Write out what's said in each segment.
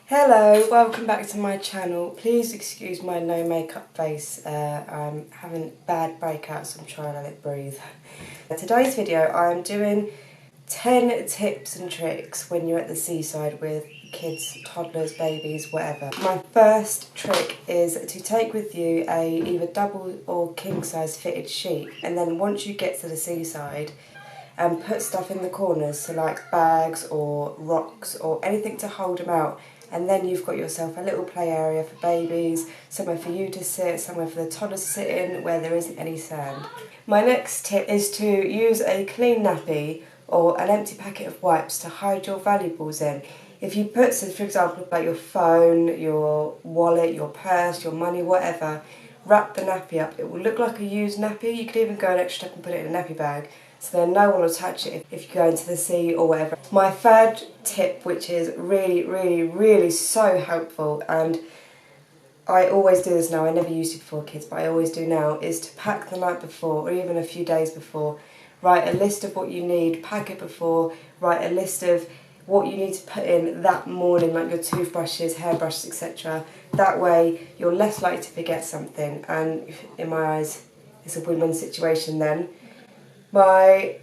Hello, welcome back to my channel. Please excuse my no makeup face. I'm having bad breakouts, I'm trying to let it breathe. In today's video I'm doing 10 tips and tricks when you're at the seaside with kids, toddlers, babies, whatever. My first trick is to take with you a either double or king size fitted sheet, and then once you get to the seaside, put stuff in the corners, so like bags or rocks or anything to hold them out. And then you've got yourself a little play area for babies, somewhere for you to sit, somewhere for the toddlers to sit in where there isn't any sand. My next tip is to use a clean nappy or an empty packet of wipes to hide your valuables in. If you put, so for example, like your phone, your wallet, your purse, your money, whatever, wrap the nappy up. It will look like a used nappy. You could even go an extra step and put it in a nappy bag, so then no one will touch it if you go into the sea or whatever. My third tip, which is really so helpful, and I always do this now, I never used it before kids, but I always do now, is to pack the night before or even a few days before. Write a list of what you need, pack it before, write a list of what you need to put in that morning, like your toothbrushes, hairbrushes, etc. That way you're less likely to forget something, and in my eyes it's a win-win situation then. My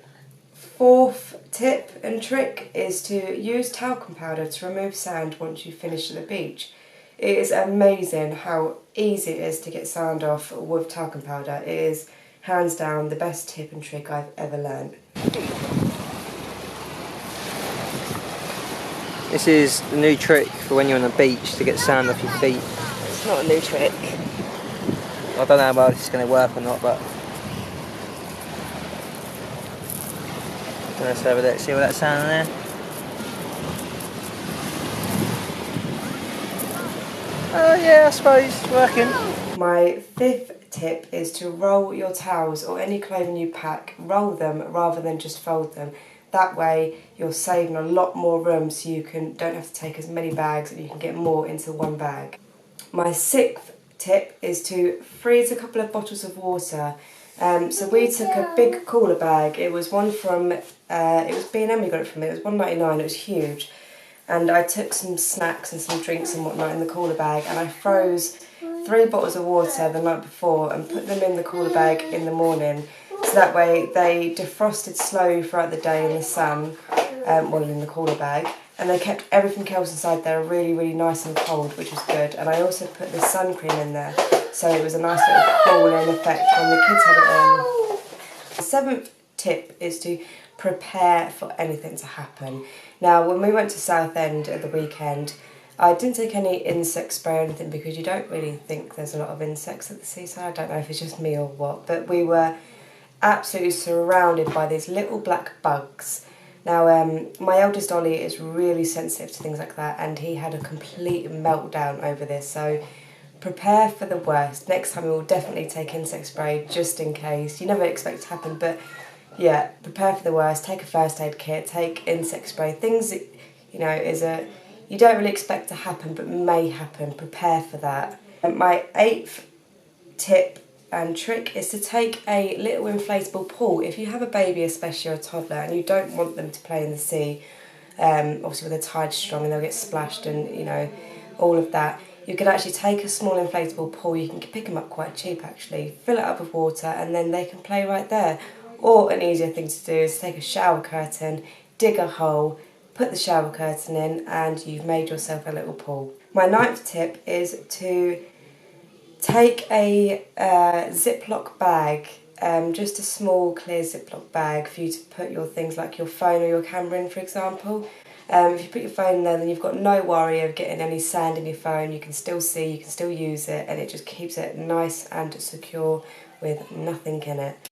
fourth tip and trick is to use talcum powder to remove sand once you finish at the beach. It is amazing how easy it is to get sand off with talcum powder. It is hands down the best tip and trick I've ever learned. This is the new trick for when you're on the beach to get sand off your feet. It's not a new trick. I don't know whether this is going to work or not, but let's have a look, see all that sand there? Oh yeah, I suppose it's working. My fifth tip is to roll your towels or any clothing you pack, roll them rather than just fold them. That way you're saving a lot more room, so you don't have to take as many bags and you can get more into one bag. My sixth tip is to freeze a couple of bottles of water. So we took a big cooler bag. It was one from, it was B&M we got it from. It was $1.99, it was huge. And I took some snacks and some drinks and whatnot in the cooler bag, and I froze 3 bottles of water the night before and put them in the cooler bag in the morning. So that way they defrosted slowly throughout the day in the sun, well, in the cooler bag. And they kept everything else inside there really nice and cold, which was good. And I also put the sun cream in there, so it was a nice little cooling effect when the kids had it on. The seventh tip is to prepare for anything to happen. Now, when we went to Southend at the weekend, I didn't take any insect spray or anything because you don't really think there's a lot of insects at the seaside. I don't know if it's just me or what, but we were absolutely surrounded by these little black bugs. Now, my eldest Ollie is really sensitive to things like that, and he had a complete meltdown over this, so prepare for the worst. Next time we will definitely take insect spray just in case. You never expect it to happen, but yeah, prepare for the worst. Take a first aid kit, take insect spray, things that, you know, you don't really expect to happen but may happen. Prepare for that. And my eighth tip and trick is to take a little inflatable pool. If you have a baby, especially or a toddler, and you don't want them to play in the sea, obviously with the tide strong and they'll get splashed and, you know, all of that, you can actually take a small inflatable pool. You can pick them up quite cheap actually, fill it up with water, and then they can play right there. Or an easier thing to do is take a shower curtain, dig a hole, put the shower curtain in, and you've made yourself a little pool. My ninth tip is to take a Ziploc bag, just a small clear Ziploc bag for you to put your things like your phone or your camera in, for example. If you put your phone in there, then you've got no worry of getting any sand in your phone. You can still see, you can still use it, and it just keeps it nice and secure with nothing in it.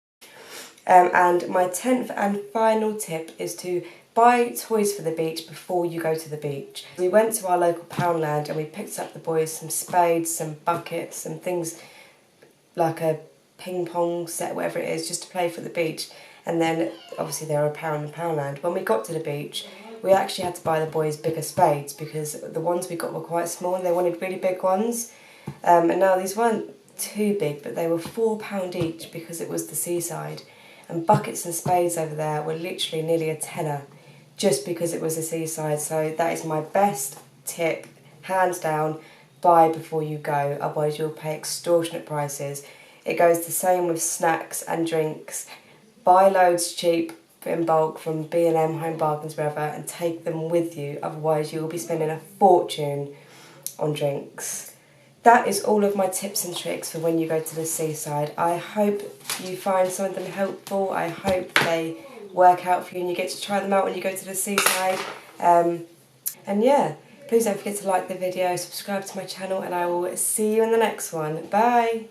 And my 10th and final tip is to buy toys for the beach before you go to the beach. We went to our local Poundland and we picked up the boys some spades, some buckets, some things like a ping pong set, whatever it is, just to play for the beach. And then obviously they were £1 in Poundland. When we got to the beach, we actually had to buy the boys bigger spades because the ones we got were quite small and they wanted really big ones. And now these weren't too big, but they were £4 each because it was the seaside. And buckets and spades over there were literally nearly a tenner just because it was the seaside. So that is my best tip, hands down, buy before you go, otherwise you'll pay extortionate prices. It goes the same with snacks and drinks. Buy loads cheap in bulk from B&M, Home Bargains, wherever, and take them with you, otherwise you will be spending a fortune on drinks. That is all of my tips and tricks for when you go to the seaside. I hope you find some of them helpful. I hope they work out for you and you get to try them out when you go to the seaside. And yeah, please don't forget to like the video, subscribe to my channel, and I will see you in the next one. Bye!